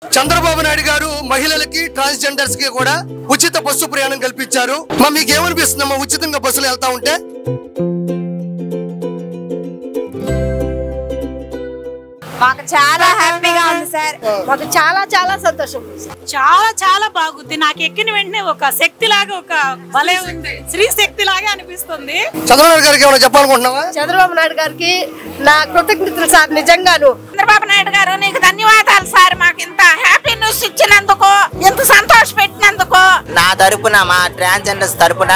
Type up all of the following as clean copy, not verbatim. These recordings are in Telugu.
చంద్రబాబు నాయుడు గారు మహిళలకి ట్రాన్స్జెండర్స్ కి కూడా ఉచిత బస్సు ప్రయాణం కల్పించారు. మీకు ఏమనిపిస్తుందమ్మా ఉచితంగా బస్సులు వెళ్తా ఉంటే? మాకు చాలా హ్యాపీగా ఉంది సార్. మాకు చాలా చాలా సంతోషం. చాలా చాలా బాగుంది. నాకు ఎక్కిన వెంటనే ఒక శక్తి లాగా, ఒక భలే ఉంది, శ్రీ శక్తి లాగా అనిపిస్తుంది. చంద్రబాబు గారికి ఏమైనా చెప్పాలనుకుంటున్నావా? చంద్రబాబు నాయుడు గారికి నా కృతజ్ఞతలు సార్. నిజంగాను చంద్రబాబు నాయుడు గారు నీకు ధన్యవాదాలు సార్. మాకు ఇంత హ్యాపీ న్యూస్ ఇచ్చినందుకు, ఇంత సంతోష పెట్టినందుకు. నా తరపున, మా ట్రాన్స్జెండర్స్ తరపున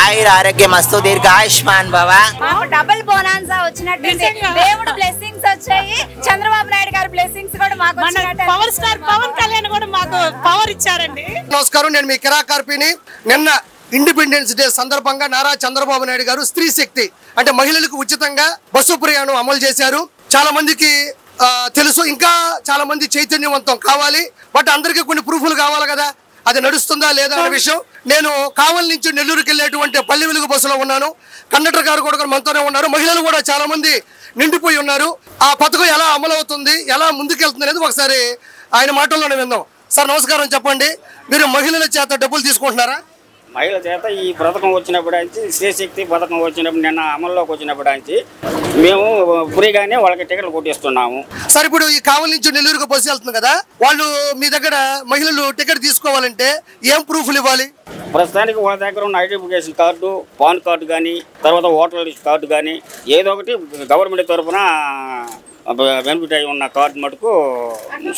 ఆయుర ఆరోగ్యం మస్తు దీర్ఘ ఆయుష్మాన్ భవ. మాకు డబుల్ బోనాన్సా వచ్చినట్టు దేవుడు బ్లెస్సింగ్స్ వచ్చాయి. చంద్రబాబు నాయుడు గారి బ్లెస్సింగ్స్ కూడా మాకు పవర్ స్టార్ పవన్ కళ్యాణ్ కూడా మాకు పవర్ ఇచ్చారండి. నమస్కారం, నేను మీ కిరాకార్పిని. నిన్న ఇండిపెండెన్స్ డే సందర్భంగా నారా చంద్రబాబు నాయుడు గారు స్త్రీ శక్తి అంటే మహిళలకు ఉచితంగా బస్సు ప్రయాణం అమలు చేశారు. చాలా మందికి తెలుసు, ఇంకా చాలా మంది చైతన్యవంతం కావాలి. బట్ అందరికీ కొన్ని ప్రూఫ్లు కావాలి కదా, అది నడుస్తుందా లేదా అనే విషయం. నేను కావలి నుంచి నెల్లూరుకి వెళ్ళేటువంటి పల్లె వెలుగు బస్సులో ఉన్నాను. కండక్టర్ గారు కూడా మనతోనే ఉన్నారు. మహిళలు కూడా చాలా మంది నిండిపోయి ఉన్నారు. ఆ పథకం ఎలా అమలు అవుతుంది, ఎలా ముందుకెళ్తుంది అనేది ఒకసారి ఆయన మాటల్లోనే విందాం. సార్ నమస్కారం, చెప్పండి, మీరు మహిళల చేత డబ్బులు తీసుకుంటున్నారా? మహిళల చేత ఈ పథకం వచ్చినప్పుడు నుంచి, శ్రీశక్తి పథకం వచ్చినప్పుడు, నిన్న అమల్లోకి వచ్చినప్పుడు నుంచి మేము ఫ్రీగానే వాళ్ళకి టికెట్లు కొట్టిస్తున్నాము. సార్ ఇప్పుడు ఈ కావలి నుంచి నెల్లూరుకు బస్సు వెళ్తుంది కదా, వాళ్ళు మీ దగ్గర మహిళలు టికెట్ తీసుకోవాలంటే ఏం ప్రూఫ్లు ఇవ్వాలి? ప్రస్తుతానికి వాళ్ళ దగ్గర ఉన్న ఐడెంటిఫికేషన్ కార్డు, పాన్ కార్డు కానీ, తర్వాత ఓటర్ లిస్ట్ కార్డు కానీ, ఏదో ఒకటి గవర్నమెంట్ తరఫున బెనిఫిట్ అయి ఉన్న కార్డు మటుకు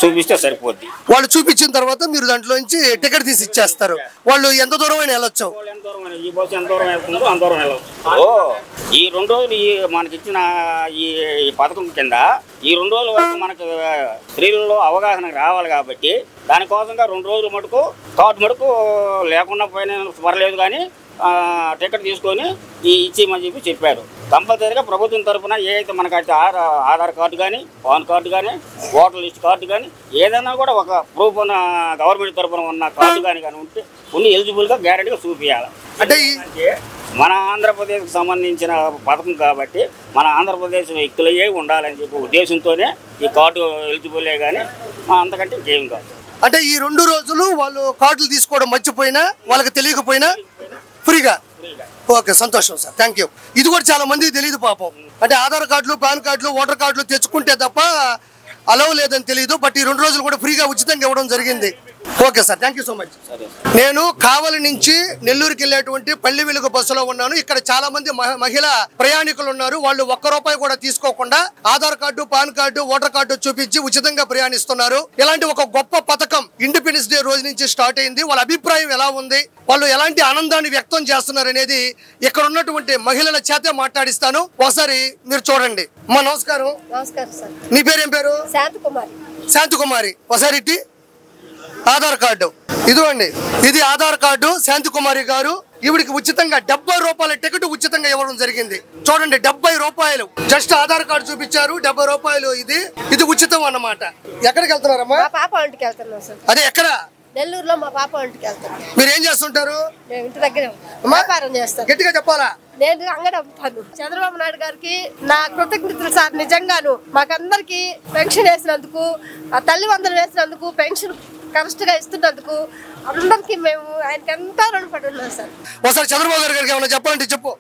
చూపిస్తే సరిపోద్ది. వాళ్ళు చూపించిన తర్వాత మీరు దాంట్లో నుంచి టికెట్ తీసి ఇచ్చేస్తారు. వాళ్ళు ఎంత దూరం అయినా వెళ్ళొచ్చు. ఈ బస్సు ఎంత దూరం వెళ్తుందో అంత దూరం వెళ్ళవచ్చు. ఈ 2 రోజులు మనకి ఇచ్చిన ఈ పథకం కింద ఈ 2 రోజుల వరకు మనకు స్త్రీలలో అవగాహన రావాలి కాబట్టి దానికోసంగా 2 రోజులు మటుకు కార్డు మటుకు లేకుండా పోయినా పర్లేదు కానీ టికెట్ తీసుకొని ఇచ్చేయమని చెప్పారు. కంపల్సరీగా ప్రభుత్వం తరఫున ఏదైతే మనకైతే ఆధార్ కార్డు కానీ, పాన్ కార్డు కానీ, ఓటర్ లిస్ట్ కార్డు కానీ, ఏదైనా కూడా ఒక ప్రూఫ్ ఉన్న గవర్నమెంట్ తరఫున ఉన్న కార్డు కానీ ఉంటే కొన్ని ఎలిజిబుల్గా గ్యారెంటీగా చూపించాలి. అంటే మన ఆంధ్రప్రదేశ్కి సంబంధించిన పథకం కాబట్టి మన ఆంధ్రప్రదేశ్ వ్యక్తులయ్యే ఉండాలని చెప్పి ఉద్దేశంతోనే ఈ కార్డు ఎలిజిబులే కానీ అంతకంటే ఇంకేం కాదు. అంటే ఈ 2 రోజులు వాళ్ళు కార్డులు తీసుకోవడం మర్చిపోయినా, వాళ్ళకి తెలియకపోయినా ఫ్రీగా. ఓకే, సంతోషం సార్, థ్యాంక్ యూ. ఇది కూడా చాలా మందికి తెలియదు పాపం. అంటే ఆధార్ కార్డులు, పాన్ కార్డులు, ఓటర్ కార్డులు తెచ్చుకుంటే తప్ప అలవ్ లేదని తెలియదు. బట్ ఈ 2 రోజులు కూడా ఫ్రీగా ఉచితంగా ఇవ్వడం జరిగింది. Okay sir, thank you so much. నేను కావలి నుంచి నెల్లూరుకి వెళ్ళేటువంటి పల్లె వెలుగు బస్సులో ఉన్నాను. ఇక్కడ చాలా మంది మహిళా ప్రయాణికులు ఉన్నారు. వాళ్ళు ₹1 కూడా తీసుకోకుండా Aadhaar card, pan card, voter card చూపించి ఉచితంగా ప్రయాణిస్తున్నారు. ఇలాంటి ఒక గొప్ప పథకం ఇండిపెండెన్స్ డే రోజు నుంచి స్టార్ట్ అయింది. వాళ్ళ అభిప్రాయం ఎలా ఉంది, వాళ్ళు ఎలాంటి ఆనందాన్ని వ్యక్తం చేస్తున్నారు అనేది ఇక్కడ ఉన్నటువంటి మహిళల చేతే మాట్లాడిస్తాను. ఒకసారి మీరు చూడండి. అమ్మా నమస్కారం. నమస్కారం సార్. నీ పేరు ఏం పేరు? శాంతకుమారి. శాంతకుమారి. ఒకసారి ఇట్టి ఆధార్ కార్డు ఇదిగోండి, ఇది ఆధార్ కార్డు. శాంతకుమారి గారు ఈవిడికి ఉచితంగా ₹70 టికెట్ ఉచితంగా ఇవ్వడం జరిగింది. చూడండి, ₹70 జస్ట్ ఆధార్ కార్డు చూపించారు. ₹70 ఇది ఉచితం అన్నమాట. ఎక్కడికి వెళ్తున్నారమ్మా? మా పాప ఇంటికి వెళ్తున్నాం సార్. అదే ఎక్కడ? నెల్లూరులో మా పాప ఇంటికి వెళ్తాను. మీరు ఏం చేస్తుంటారు? మేము ఇంటి దగ్గర వ్యాపారం చేస్తాం. గట్టిగా చెప్పాలా? నేను అంగడి అమ్ముతాను. చంద్రబాబు నాయుడు గారికి నా కృతజ్ఞతలు సార్. నిజంగాను మాకందరికి పెన్షన్ వేసినందుకు, ఆ తల్లి వందలు వేసినందుకు, పెన్షన్ కరెక్ట్ గా ఇస్తున్నందుకు అందరికి మేము ఆయనకి ఎంతో రుణపడి ఉన్నాం సార్. ఒకసారి చంద్రబాబు గారికి ఏమైనా చెప్పాలంటే చెప్పు.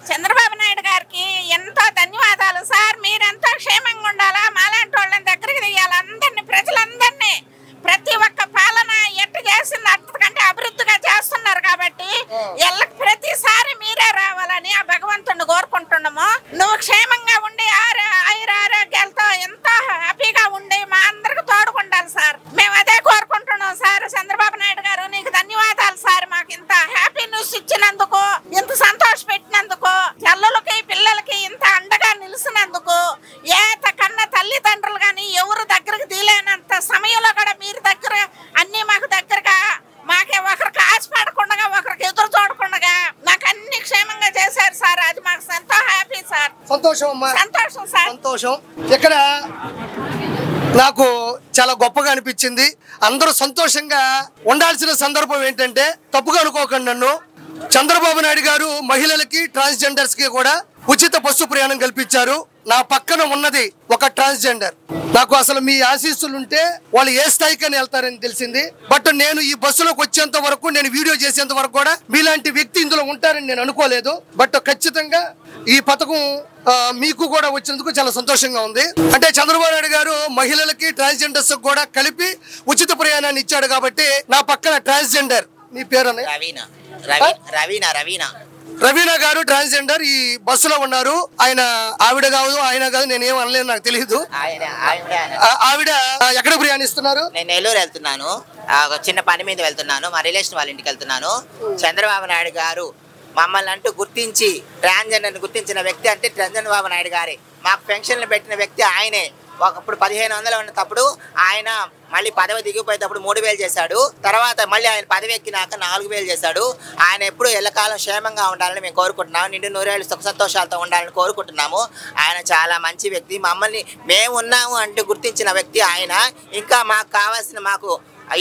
చంద్రబాబు నాయుడు గారికి ఎంతో ధన్యవాదాలు సార్. మీరెంతో క్షేమంగా ఉండాలా, మాలాంటి వాళ్ళని దగ్గరికి తీయాలి. అందరినీ, ప్రజలందరినీ, ప్రతి ఒక్క పాలన ఎట్టు చేసింది అంతకంటే అభివృద్ధిగా చేస్తున్నారు కాబట్టి ప్రతిసారి మీరే రావాలని ఆ భగవంతుడిని కోరుకుంటున్నాము. నువ్వు క్షేమంగా ఉండి ఆరోగ్యాలతో ఎంతో హ్యాపీగా ఉండి మా అందరికి తోడుకుండాలి సార్. మేము అదే కోరుకుంటున్నాం సార్. చంద్రబాబు నాయుడు గారు నీకు ధన్యవాదాలు సార్. మాకు ఇంత హ్యాపీ న్యూస్ ఇచ్చినందుకు, ఇంత సంతోష పెట్టినందుకు, తల్లులకి పిల్లలకి ఇంత అండగా నిలిచినందుకు, కన్న తల్లిదండ్రులు కానీ ఎవరు దగ్గరకు తీలేనంత సమయంలో కూడా మీరు దగ్గర అన్ని మాకు దగ్గరగా, మాకే ఒకరికి ఆశపడకుండా, ఒకరికి ఎదురు చూడకుండా మాకు అన్ని క్షేమంగా చేశారు సార్. అది మాకు ఎంతో హ్యాపీ సార్. సంతోషం అమ్మా. సంతోషం సార్. సంతోషం. ఇక్కడ నాకు చాలా గొప్పగా అనిపించింది. అందరూ సంతోషంగా ఉండాల్సిన సందర్భం ఏంటంటే, తప్పుగా అనుకోకండి నన్ను, చంద్రబాబు నాయుడు గారు మహిళలకి ట్రాన్స్జెండర్స్ కి కూడా ఉచిత బస్సు ప్రయాణం కల్పించారు. నా పక్కన ఉన్నది ఒక ట్రాన్స్జెండర్. నాకు అసలు మీ ఆశీస్సులు ఉంటే వాళ్ళు ఏ స్థాయికని వెళ్తారని తెలిసింది. బట్ నేను ఈ బస్సులోకి వచ్చేంత వరకు, నేను వీడియో చేసేంత వరకు కూడా మీలాంటి వ్యక్తి ఇందులో ఉంటారని నేను అనుకోలేదు. బట్ ఖచ్చితంగా ఈ పథకం మీకు కూడా వచ్చినందుకు చాలా సంతోషంగా ఉంది. అంటే చంద్రబాబు నాయుడు గారు మహిళలకి ట్రాన్స్జెండర్స్ కూడా కలిపి ఉచిత ప్రయాణాన్ని ఇచ్చాడు కాబట్టి నా పక్కన ట్రాన్స్జెండర్, మీ పేరు రవీనా గారు ట్రాన్స్జెండర్ ఈ బస్సులో ఉన్నారు. ఆవిడ కాదు, ఆయన కాదు, నేనేం అనలేదు, నాకు తెలియదు. ఆవిడ ఎక్కడ ప్రయాణిస్తున్నారు? నేను నెల్లూరు వెళ్తున్నాను, చిన్న పని మీద వెళ్తున్నాను, మా రిలేషన్ వాళ్ళ ఇంటికి వెళ్తున్నాను. చంద్రబాబు నాయుడు గారు మమ్మల్ని అంటూ గుర్తించి ట్రాన్స్జెండర్ని గుర్తించిన వ్యక్తి అంటే చంద్రబాబు నాయుడు గారే. మాకు పెన్షన్లు పెట్టిన వ్యక్తి ఆయనే. ఒకప్పుడు 1500 ఉన్నప్పుడు ఆయన మళ్ళీ పదవి దిగిపోయేటప్పుడు 3000 చేశాడు. తర్వాత మళ్ళీ ఆయన పదవి ఎక్కినాక 4000 చేశాడు. ఆయన ఎప్పుడు ఎల్లకాలం క్షేమంగా ఉండాలని మేము కోరుకుంటున్నాము. నిండు 100 ఏళ్ళు సుఖ సంతోషాలతో ఉండాలని కోరుకుంటున్నాము. ఆయన చాలా మంచి వ్యక్తి. మమ్మల్ని మేము ఉన్నాము అంటూ గుర్తించిన వ్యక్తి ఆయన. ఇంకా మాకు కావాల్సిన మాకు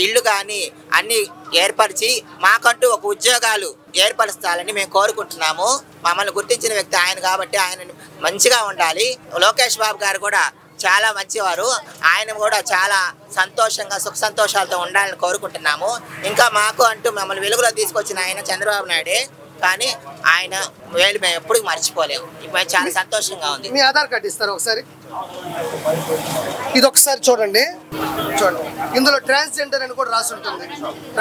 ఇల్లు కానీ అన్ని ఏర్పరిచి మాకంటూ ఒక ఉద్యోగాలు ఏర్పరుస్తాలని మేము కోరుకుంటున్నాము. మమ్మల్ని గుర్తించిన వ్యక్తి ఆయన కాబట్టి ఆయన మంచిగా ఉండాలి. లోకేష్ బాబు గారు కూడా చాలా మంచివారు. ఆయన కూడా చాలా సంతోషంగా సుఖ సంతోషాలతో ఉండాలని కోరుకుంటున్నాము. ఇంకా మాకు అంటూ మమ్మల్ని వెలుగులో తీసుకొచ్చిన ఆయన చంద్రబాబు నాయుడే. కానీ ఆయన వేలు మేము ఎప్పుడు మర్చిపోలేము. ఇప్పుడు చాలా సంతోషంగా ఉంది. మీ ఆధార్ కార్డు ఇస్తారు ఒకసారి, ఇది ఒకసారి చూడండి. ఇందులో ట్రాన్స్జెండర్ అని కూడా రాసి ఉంటుంది.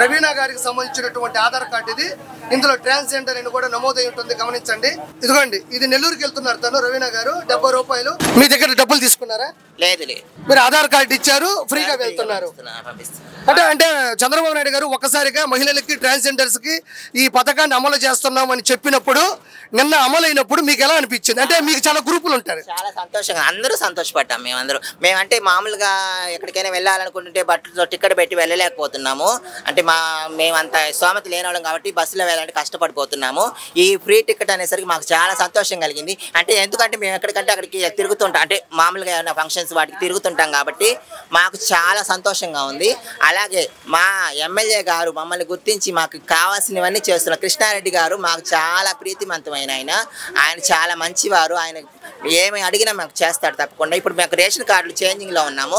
రవీనా గారికి సంబంధించినటువంటి ఆధార్ కార్డు ఇది. ఇందులో ట్రాన్స్జెండర్ అని కూడా నమోదై ఉంటుంది, గమనించండి. ఇదిగోండి, ఇది నెల్లూరుకి వెళ్తున్నారు తను రవీనా గారు. 70 రూపాయలు. మీ దగ్గర డబ్బులు తీసుకున్నారా? లేదు, మీరు ఆధార్ కార్డు ఇచ్చారు, ఫ్రీగా వెళ్తున్నారు. అంటే చంద్రబాబు నాయుడు గారు ఒక్కసారిగా మహిళలకి ట్రాన్స్జెండర్స్ కి ఈ పథకాన్ని అమలు చేస్తున్నాం అని చెప్పినప్పుడు, నిన్న అమలైనప్పుడు మీకు ఎలా అనిపించింది? అంటే మీకు చాలా గ్రూపులు ఉంటారు. చాలా సంతోషంగా అందరూ సంతోషపడ్డాం. మేమంటే మామూలుగా ఎక్కడికైనా వెళ్ళాలనుకుంటుంటే బట్టలతో టికెట్ పెట్టి వెళ్ళలేకపోతున్నాము. అంటే మేమంత స్తోమత లేనివాళ్ళం కాబట్టి బస్సులో వెళ్ళాలంటే కష్టపడిపోతున్నాము. ఈ ఫ్రీ టికెట్ అనేసరికి మాకు చాలా సంతోషం కలిగింది. అంటే ఎందుకంటే మేము ఎక్కడికంటే అక్కడికి తిరుగుతుంటాం, అంటే మామూలుగా ఏమైనా ఫంక్షన్స్ వాటికి తిరుగుతుంటాం కాబట్టి మాకు చాలా సంతోషంగా ఉంది. అలాగే మా ఎమ్మెల్యే గారు మమ్మల్ని గుర్తించి మాకు కావాల్సినవన్నీ చేస్తున్నారు. కృష్ణారెడ్డి గారు మాకు చాలా ప్రీతిమంతమైన ఆయన చాలా మంచివారు. ఆయన ఏమి అడిగినా మాకు చేస్తాడు తప్పకుండా. ఇప్పుడు మాకు రేషన్ కార్డులు చేంజింగ్లో ఉన్నాము.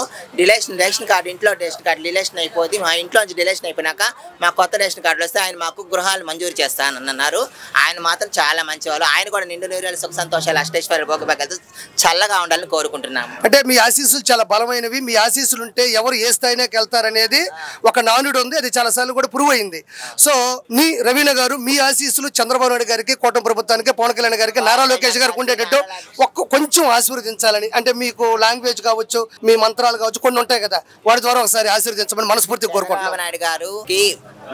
రేషన్ కార్డు ఇంట్లో రేషన్ కార్డు డిలేషన్ అయిపోతుంది. మా ఇంట్లో నుంచి డిలేషన్ అయిపోయినాక మా కొత్త రేషన్ కార్డులు వస్తే ఆయన మాకు గృహాలు మంజూరు చేస్తానని అన్నారు. ఆయన మాత్రం చాలా మంచివారు. ఆయన కూడా నిండు 100 ఏళ్ళు సుఖ సంతోషాలు అష్టేశ్వర భోగభాగ్యాలతో చల్లగా ఉండాలని కోరుకుంటున్నాము. అంటే మీ ఆశీస్సులు చాలా బలమైనవి. మీ ఆశీస్సులు ఉంటే ఎవరు ఏ స్థాయిలోకి వెళ్తారనేది ఒక నానుడు ఉంది, అది చాలా సార్లు కూడా ప్రూవ్ అయింది. సో మీ రవీనా గారు, మీ ఆశీస్సులు చంద్రబాబు నాయుడు గారికి, కూటమి ప్రభుత్వానికి, పవన్ కళ్యాణ్ గారికి, నారా లోకేష్ గారికి ఉండేటట్టు కొంచెం ఆశీర్వదించాలని. అంటే మీకు లాంగ్వేజ్ కావచ్చు, మీ మంత్రాలు కావచ్చు, కొన్ని ఉంటాయి కదా, వాటి ద్వారా ఒకసారి ఆశీర్వదించమని మనస్ఫూర్తిగా కోరుకుంటున్నాను. చంద్రబాబు నాయుడు గారికి,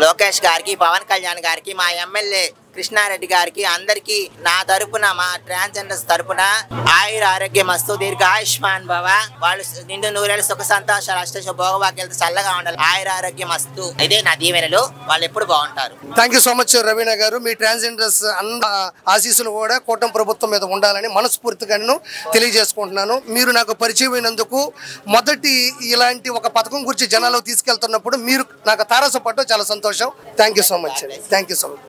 లోకేష్ గారికి, పవన్ కళ్యాణ్ గారికి, మా ఎమ్మెల్యే కృష్ణారెడ్డి గారికి, అందరికి నా తరపున, మా ట్రాన్స్జెండర్స్ తరపున ఆయుర ఆరోగ్యం మస్తు దీర్ఘ ఆయుష్మాన్ భవ. వాళ్ళు నిండు 100 ఏళ్ళు సుఖ సంతోషాలు అష్టేశ్వర భోగభాగ్యాలతో చల్లగా ఉండాలి. ఆయుర ఆరోగ్యం మస్తు, ఇదే నా దీవెనలు. వాళ్ళు ఎప్పుడు బాగుంటారు. Thank you so much Raveena గారు. మీ ట్రాన్స్జెండర్స్ ఆశీస్సులు కూడా కూటమి ప్రభుత్వం మీద ఉండాలని మనస్ఫూర్తిగా తెలియజేసుకుంటున్నాను. మీరు నాకు పరిచయం అయినందుకు, మొదటి ఇలాంటి ఒక పథకం గురించి జనాల్లో తీసుకెళ్తున్నప్పుడు మీరు నాకు తారసపడటం చాలా సంతోషం. Thank you so much. Thank you so much.